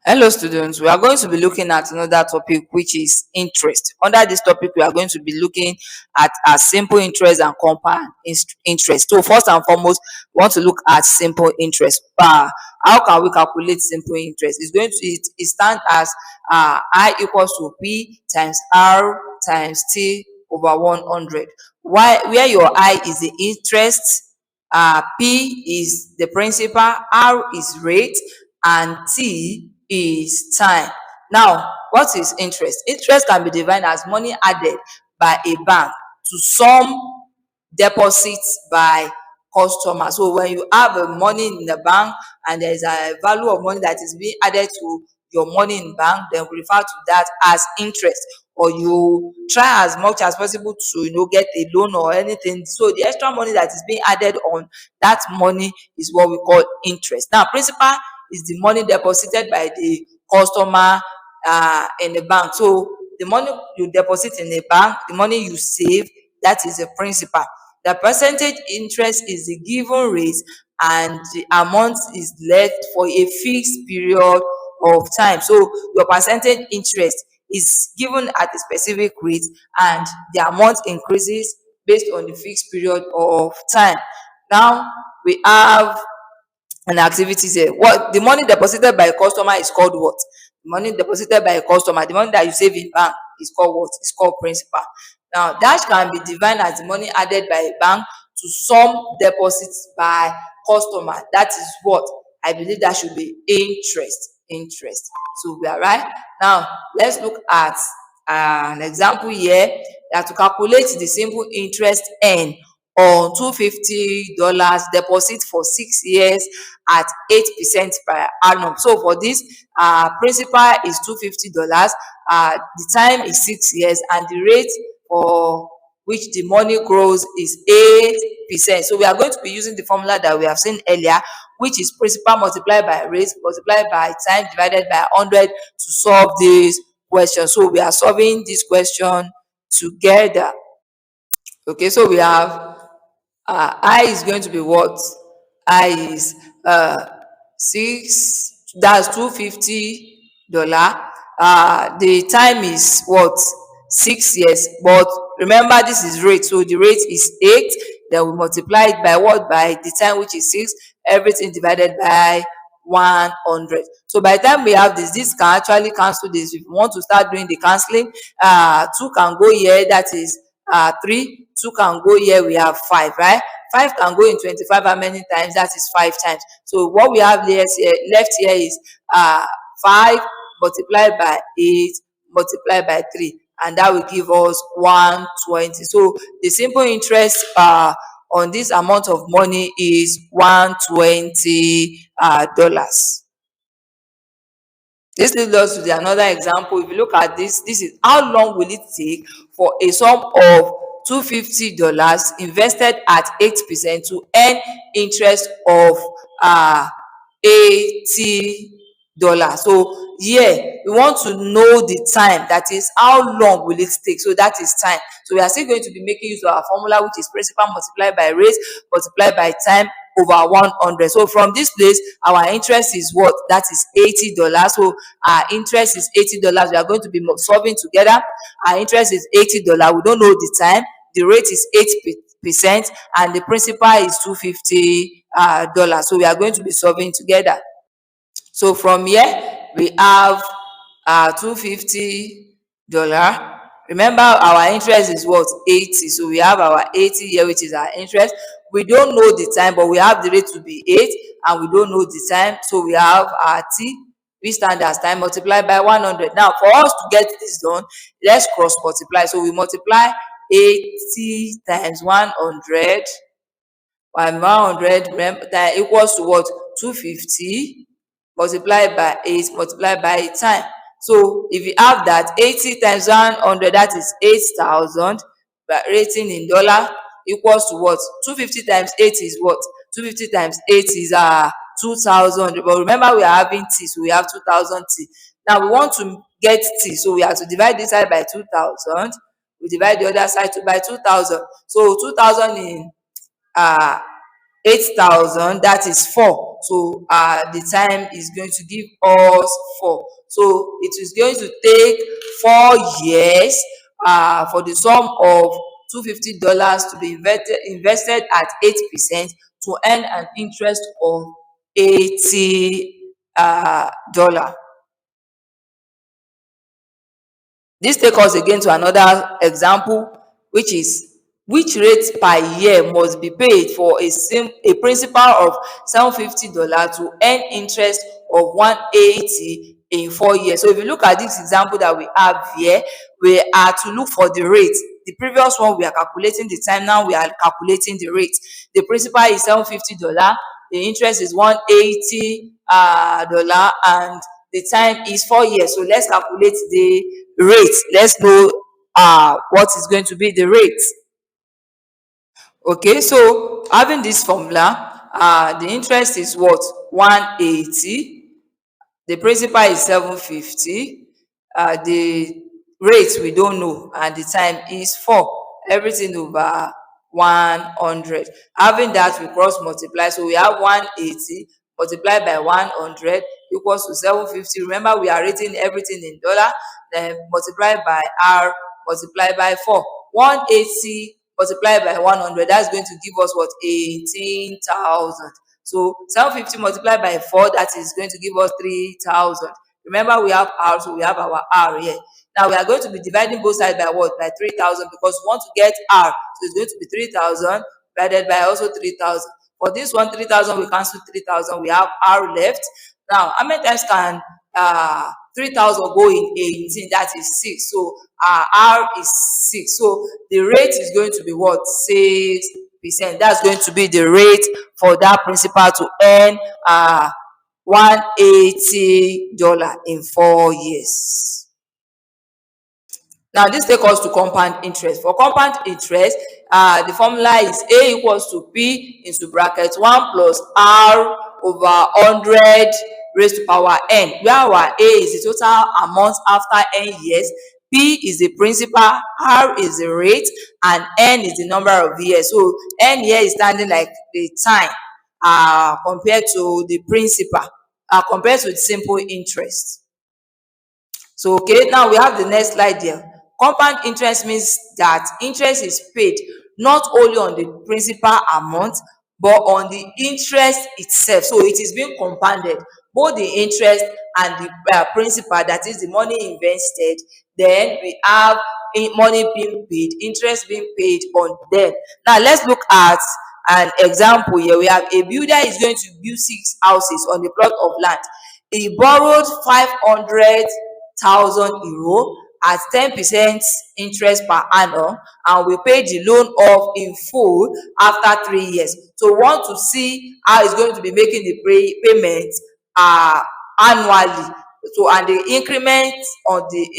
Hello students, we are going to be looking at another topic which is interest. Under this topic, we are going to be looking at simple interest and compound interest. So first and foremost, we want to look at simple interest. How can we calculate simple interest? It stands as I equals to P times R times T over 100. Where your I is the interest, P is the principal, R is rate, and T is time. Now, what is interest? Interest can be defined as money added by a bank to some deposits by customers. So when you have money in the bank and there is a value of money that is being added to your money in bank, then we refer to that as interest. Or you try as much as possible to get a loan or anything. So the extra money that is being added on that money is what we call interest. Now, principal is the money deposited by the customer in the bank. So the money you deposit in the bank, the money you save, that is the principal. The percentage interest is the given rate and the amount is left for a fixed period of time. So your percentage interest is given at a specific rate and the amount increases based on the fixed period of time. Now we have an activity here. What the money deposited by a customer is called what? The money deposited by a customer, the money that you save in bank is called what? It's called principal. Now that can be defined as the money added by a bank to some deposits by customer. That is what I believe that should be interest. So we are right. Now let's look at an example here that to calculate the simple interest earned on $250 deposit for 6 years at 8% per annum. So for this, principal is $250, the time is 6 years, and the rate for which the money grows is 8%. So we are going to be using the formula that we have seen earlier, which is principal multiplied by rate multiplied by time divided by 100 to solve this question. So we are solving this question together. Okay, so we have I is going to be what? I is 6, that's $250. The time is what? 6 years. But remember, this is rate, so the rate is 8. Then we multiply it by what? By the time, which is 6. Everything divided by 100. So by the time we have this can actually cancel this. If you want to start doing the cancelling, 2 can go here, that is 3. 2 can go here, we have 5, right? 5 can go in 25 how many times? That is 5 times. So what we have left here is 5 multiplied by 8 multiplied by 3, and that will give us 120. So the simple interest on this amount of money is $120. This leads us to another example. If you look at this is how long will it take for a sum of $250 invested at 8% to earn interest of $80. So here we want to know the time, that is how long will it take. So that is time. So we are still going to be making use of our formula, which is principal multiplied by rate multiplied by time over 100. So from this place, our interest is what? That is $80. So our interest is $80. We are going to be solving together. Our interest is $80. We don't know the time. The rate is 8%, and the principal is $250. So we are going to be solving together. So from here we have $250. Remember, our interest is what? 80. So we have our 80 here, which is our interest. We don't know the time, but we have the rate to be 8, and we don't know the time. So we have our T, we stand as time, multiplied by 100. Now, for us to get this done, let's cross multiply. So we multiply 80 times 100, and 100 that equals to what? 250 multiplied by 8 multiplied by time. So if you have that, 80 times 100, that is 8,000, but rating in dollar equals to what? 250 times 8 is what? 250 times 8 is 2,000. But remember, we are having T, so we have 2,000 T. Now we want to get T, so we have to divide this side by 2,000. We divide the other side by 2,000. So 2,000 in 8,000, that is 4. So the time is going to give us 4. So it is going to take 4 years for the sum of $250 to be invested at 8% to earn an interest of $80. This takes us again to another example, which is which rate per year must be paid for a principal of $750 to earn interest of 180 in 4 years. So if you look at this example that we have here, we are to look for the rate. The previous one we are calculating the time, now we are calculating the rate. The principal is $750, the interest is $180 and the time is 4 years. So let's calculate the rate. Let's know what is going to be the rate. Okay, so having this formula, the interest is what? 180. The principal is 750. The rate we don't know, and the time is 4. Everything over 100. Having that, we cross multiply. So we have 180 multiplied by 100 equals to 750. Remember, we are rating everything in dollar. Then multiplied by R, multiplied by 4. 180 multiplied by 100. That's going to give us what? 18,000. So 750 multiplied by 4, that is going to give us 3,000. Remember, we have R, so we have our R here. Now we are going to be dividing both sides by what? By 3,000, because we want to get R. So it's going to be 3,000 divided by also 3,000. For this one, 3,000, we cancel 3,000. We have R left. Now, how many times can 3,000 go in 18? That is 6. So R is 6. So the rate is going to be what? 6%. That's going to be the rate for that principal to earn $180 in 4 years. Now, this takes us to compound interest. For compound interest, the formula is A equals to P into bracket 1 plus R over 100 raised to power N, where our A is the total amount after N years, P is the principal, R is the rate, and N is the number of years. So N here is standing like the time compared to the principal, compared to the simple interest. So, okay, now we have the next slide there. Compound interest means that interest is paid not only on the principal amount, but on the interest itself. So it is being compounded, both the interest and the principal, that is the money invested. Then we have money being paid, interest being paid on them. Now let's look at an example here. We have a builder is going to build 6 houses on a plot of land. He borrowed 500,000 euro at 10% interest per annum, and we pay the loan off in full after 3 years. So we want to see how he's going to be making the payment annually. So, and the increment on the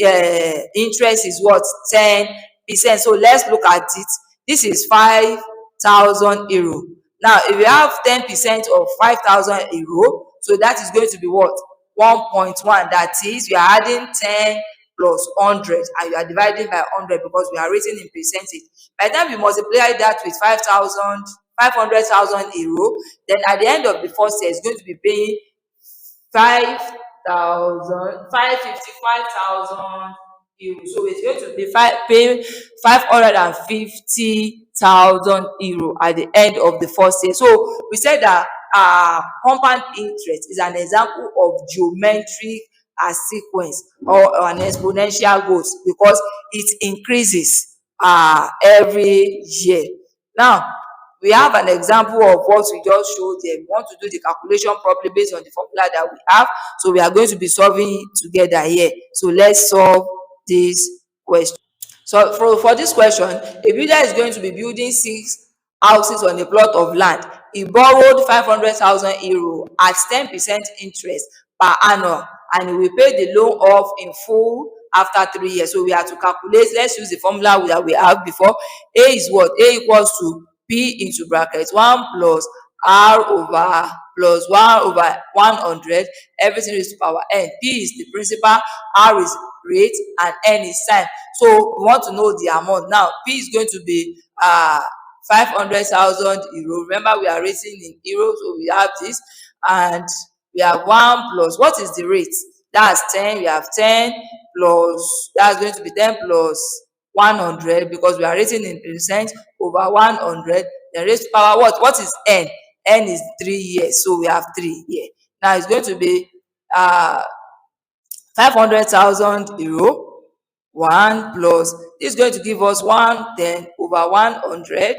interest is what? 10%. So let's look at it. This is 5,000 euro. Now, if you have 10% of 5,000 euro, so that is going to be what? 1.1. That is, you are adding 10 plus 100, and you are dividing by 100 because we are rating in percentage. By the time you multiply that with 500,000 euro, then at the end of the first year, it's going to be paying 555,000 euro. So it's going to be paying 550,000 euro at the end of the first year. So we said that compound interest is an example of geometric sequence or an exponential growth because it increases every year. Now, we have an example of what we just showed there. We want to do the calculation properly based on the formula that we have. So we are going to be solving it together here. So let's solve this question. So for this question, a builder is going to be building 6 houses on a plot of land. He borrowed 500,000 euro at 10% interest per annum, and he will pay the loan off in full after 3 years. So we have to calculate. Let's use the formula that we have before. A is what? A equals to P into brackets 1 plus R over plus 1 over 100. Everything is to power N. P is the principal, R is rate, and N is time. So we want to know the amount. Now P is going to be 500,000 euro. Remember, we are rating in euros, so we have this. and we have 1 plus what is the rate? That's 10. We have 10 plus, that's going to be 10 plus 100 because we are rating in percent over 100. Then raised to power what? What is n? N is 3 years, so we have 3 here. Now it's going to be 500,000 euro. 1 plus, this is going to give us 110 over 100.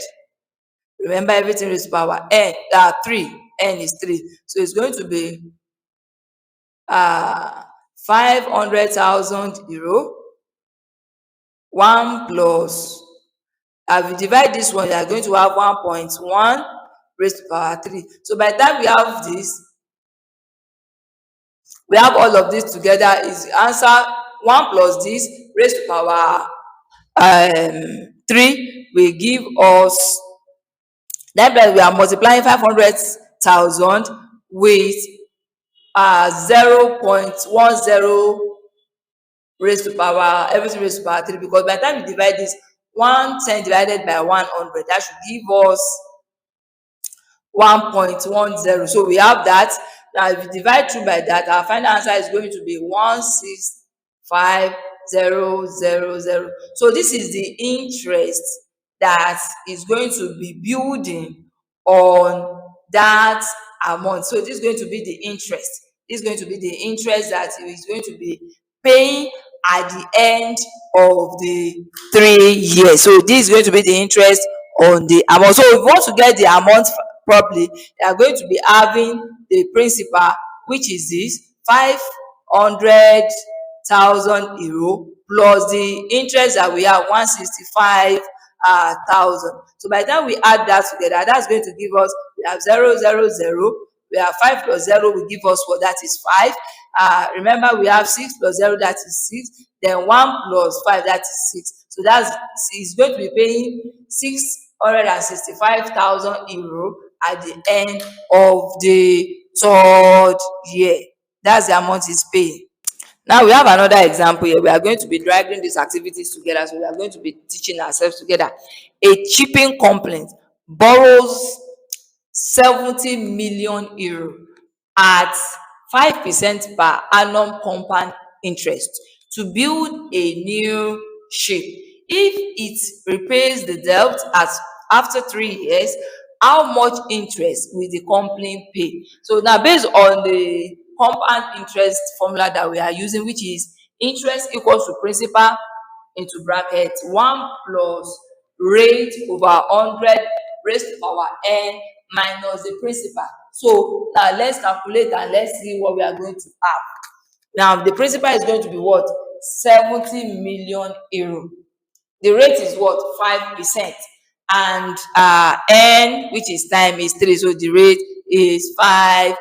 Remember, everything is power n, 3. N is 3. So it's going to be 500,000 euro. 1 plus, if you divide this one, you are going to have 1.1 raised to power 3. So by the time we have this, we have all of this together, is answer 1 plus this raised to power 3 will give us, then we are multiplying 500,000 with 0.10 raised to power, everything raised to power 3, because by the time you divide this, 110 divided by 100, that should give us 1.10. So we have that. Now if you divide through by that, our final answer is going to be 165,000. So this is the interest that is going to be building on that amount. So this is going to be the interest. This is going to be the interest that is going to be paying at the end of the 3 years. So this is going to be the interest on the amount. So if you want to get the amount properly, you are going to be having the principal, which is this 500,000 euro plus the interest that we have 165,000. So by the time we add that together, that's going to give us, we have 0, 0, 0. We have 5 plus 0 will give us what? That is 5. Remember, we have 6 plus 0, that is 6. Then 1 plus 5, that is 6. So that's, is going to be paying 665,000 euro at the end of the 3rd year. That's the amount he's paying. Now we have another example here. We are going to be dragging these activities together. So we are going to be teaching ourselves together. A shipping company borrows 70 million euro at 5% per annum compound interest to build a new ship. If it repays the debt after 3 years, how much interest will the company pay? So now, based on the compound interest formula that we are using, which is interest equals to principal into bracket 1 plus rate over 100 raised to power n minus the principal. So now let's calculate and let's see what we are going to have. Now the principal is going to be what? 70 million euro. The rate is what? 5%. And n, which is time, is 3. So the rate is 5%.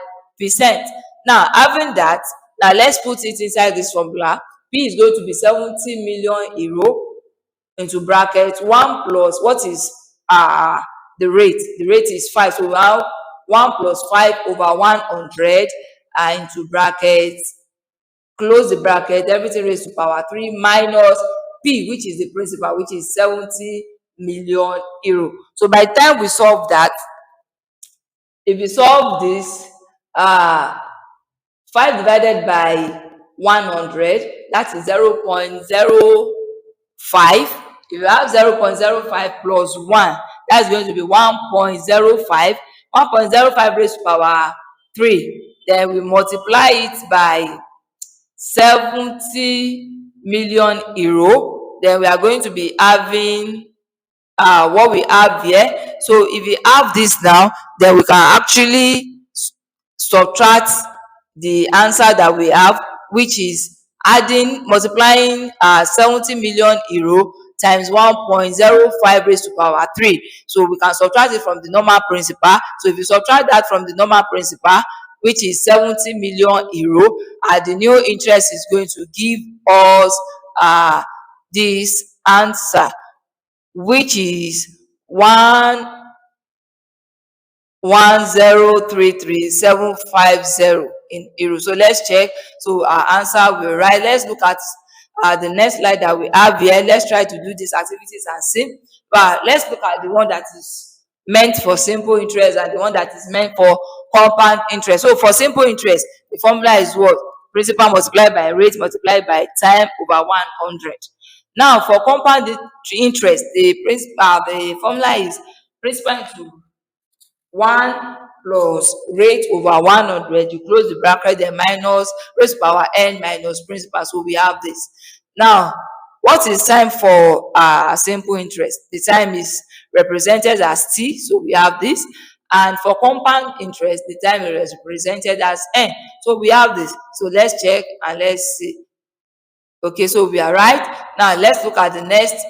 Now, having that, now let's put it inside this formula. P is going to be 70 million euro into bracket 1 plus, what is the rate? The rate is 5. So we have 1 plus 5 over 100 into bracket, close the bracket, everything raised to power 3 minus P, which is the principal, which is 70 million euro. So by the time we solve that, if you solve this, 5 divided by 100, that is 0.05. If you have 0.05 plus 1, that's going to be 1.05. 1.05 raised to power 3. Then we multiply it by 70 million euro. Then we are going to be having what we have here. So if we have this now, then we can actually subtract the answer that we have, which is multiplying 70 million euro times 1.05 raised to power 3. So we can subtract it from the normal principal. So if you subtract that from the normal principal, which is 70 million euro, the new interest is going to give us this answer, which is 1,1033750 in euro. So let's check. So our answer will right. Let's look at the next slide that we have here. Let's try to do these activities and see. But let's look at the one that is meant for simple interest and the one that is meant for compound interest. So for simple interest, the formula is what? Principal multiplied by rate multiplied by time over 100. Now for compound interest, the formula is principal into 1 plus rate over 100. You close the bracket, then minus raised to power n minus principal. So we have this. Now, what is time for simple interest? The time is represented as t, so we have this. And for compound interest, the time is represented as n. So we have this. So let's check and let's see. Okay, so we are right. Now let's look at the next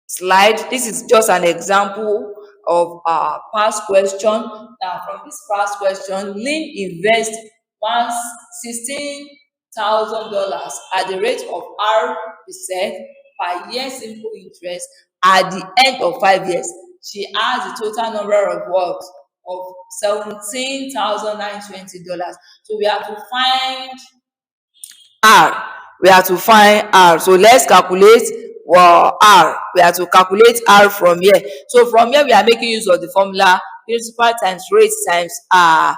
slide. This is just an example of past question. Now from this past question, Lynn invests $16,000 at the rate of R% per year simple interest. At the end of 5 years, she has the total number of what? Of $17,920. So we have to find R. We have to find R. So let's calculate R. We have to calculate R from here. So from here, we are making use of the formula principal times rate times R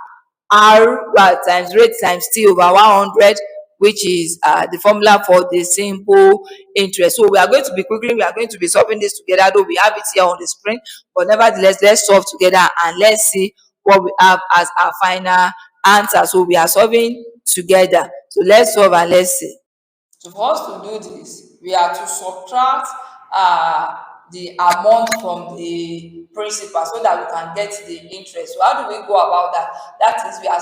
times rate times T over 100, which is the formula for the simple interest. So we are going to be solving this together, though we have it here on the screen. But nevertheless, let's solve together and let's see what we have as our final answer. So we are solving together. So let's solve and let's see. So for us to do this, we have to subtract the amount from the principal so that we can get the interest. So how do we go about that? That is, we are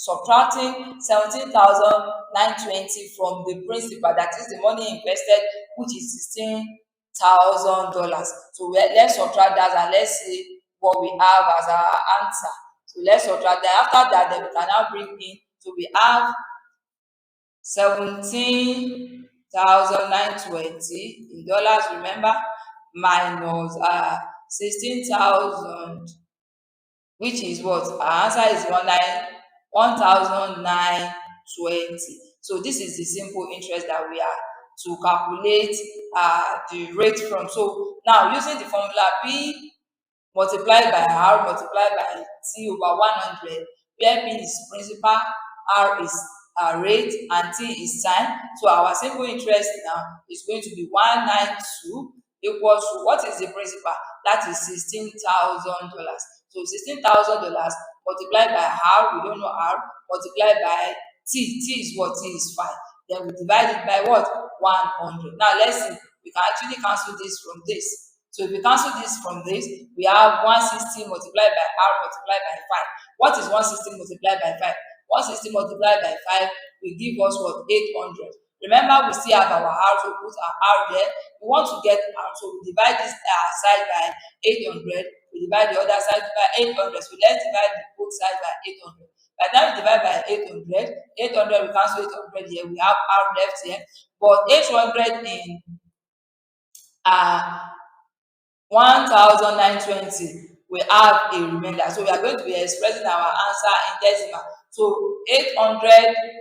subtracting 17,920 from the principal, that is the money invested, which is $16,000. So let's subtract that and let's see what we have as our answer. So let's subtract that. After that, then we can now bring in. So we have 17,920 in dollars, remember, minus 16,000, which is what? Our answer is 1,920. So this is the simple interest that we are to calculate the rate from. So now using the formula P multiplied by R multiplied by T over 100, where P is principal, R is rate, and T is time. So our simple interest now is going to be 192 equals to, what is the principal? That is $16,000. So $16,000 multiplied by R, we don't know R, multiplied by T. T is what? T is 5. Then we divide it by what? 100. Now let's see. We can actually cancel this from this. So if we cancel this from this, we have 160 multiplied by R multiplied by 5. What is 160 multiplied by 5? 160 multiplied by 5 will give us what? 800. Remember, we still have our R, so put our R there. We want to get R, so we divide this side by 800. We divide the other side by 800. So let's divide both sides by 800. By the time we divide by 800, we cancel 800 here. We have R left here. But 800 in 1,920, we have a remainder. So we are going to be expressing our answer in decimal. So 800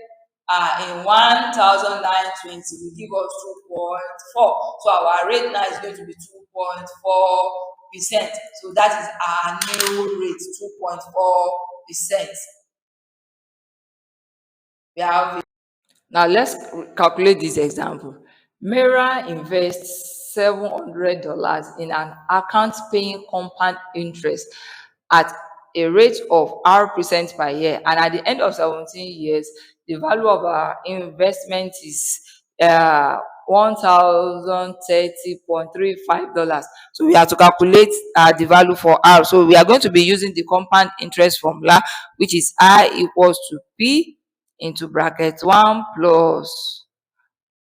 in 1,920 will give us 2.4. So our rate now is going to be 2.4%. So that is our new rate, 2.4%. We have it. Now let's calculate this example. Mera invests $700 in an account paying compound interest at a rate of R% per year, and at the end of 17 years, the value of our investment is $1,030.35. So we have to calculate the value for R. So we are going to be using the compound interest formula, which is I equals to P into bracket 1 plus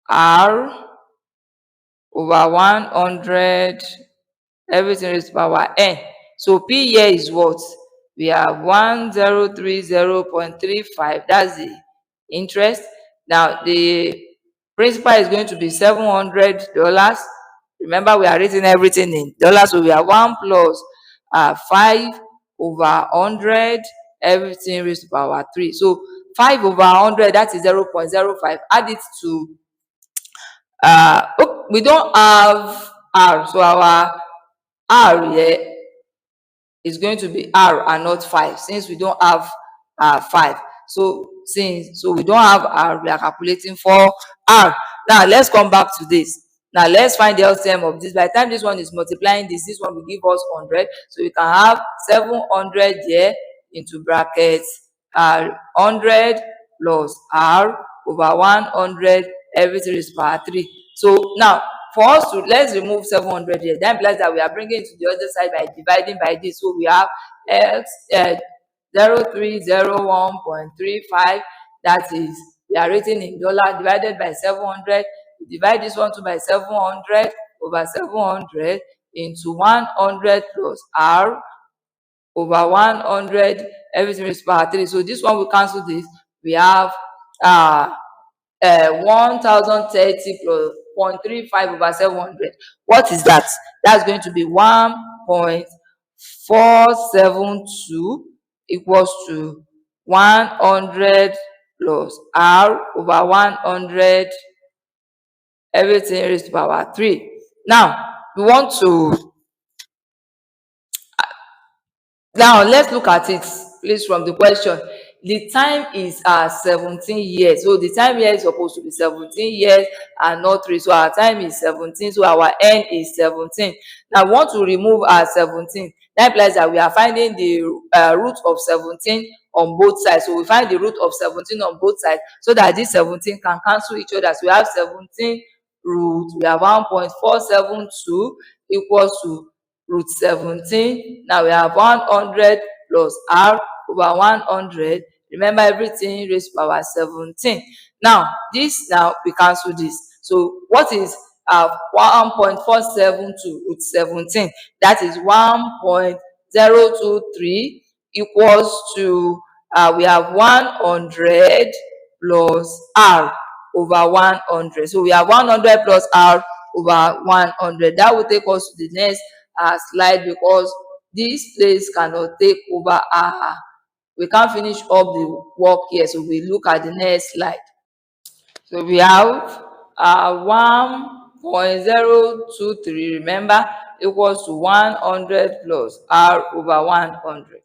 R over 100, everything is power n. So P here is what? We have 1030.35. That's the interest. Now the principal is going to be $700. Remember, we are rating everything in dollars, so we have 1 plus 5 over 100, everything raised to power 3. So 5 over 100, that is 0.05. Add it to we don't have R, so our R here is going to be R and not 5, since we don't have 5. So we don't have R, we are calculating for R. Now let's come back to this. Now let's find the LCM of this. By the time this one is multiplying this one will give us 100. So we can have 700 here into brackets 100 plus R over 100 everything is power 3. So now for us to, let's remove 700 here. That implies that we are bringing it to the other side by dividing by this. So we have x 0301.35. That is, we are written in dollar divided by 700. We divide this one by 700 over 700 into 100 plus R over 100 everything is power 3. So this one will cancel this. We have 1030 plus 0.35 over 700. What is that? That's going to be 1.472 equals to 100 plus R over 100 everything raised to power 3. Now we want to let's look at it please from the question. The time is 17 years. So the time here is supposed to be 17 years and not 3. So our time is 17. So our n is 17. Now we want to remove our 17. That implies that we are finding the root of 17 on both sides. So we find the root of 17 on both sides so that this 17 can cancel each other. So we have 17 root. We have 1.472 equals to root 17. Now we have 100 plus R over 100. Remember, everything raised to power 17. Now we cancel this. So what is 1.472 root 17? That is 1.023 equals to we have 100 plus R over 100. So we have 100 plus R over 100. That will take us to the next slide, because this place cannot take over we can't finish up the work here. So we look at the next slide. So we have 1.023, remember, equals to 100 plus R over 100.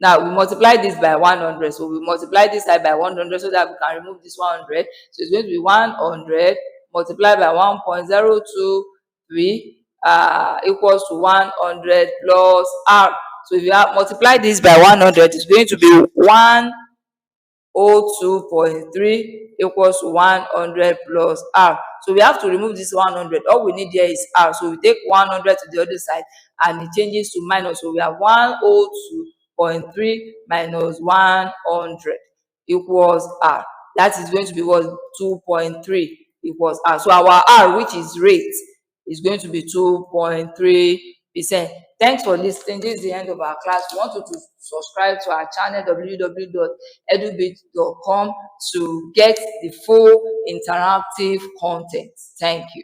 Now we multiply this by 100. So we multiply this side by 100 so that we can remove this 100. So it's going to be 100 multiplied by 1.023 equals to 100 plus R. So if you have multiply this by 100, it's going to be 102.3 equals to 100 plus R. So we have to remove this 100. All we need here is R. So we take 100 to the other side and it changes to minus. So we have 102.3 minus 100 equals R. That is going to be what? 2.3 equals R. So our R, which is rate, is going to be 2.3%. Thanks for listening. This is the end of our class. We want you to subscribe to our channel www.edubbey.com to get the full interactive content. Thank you.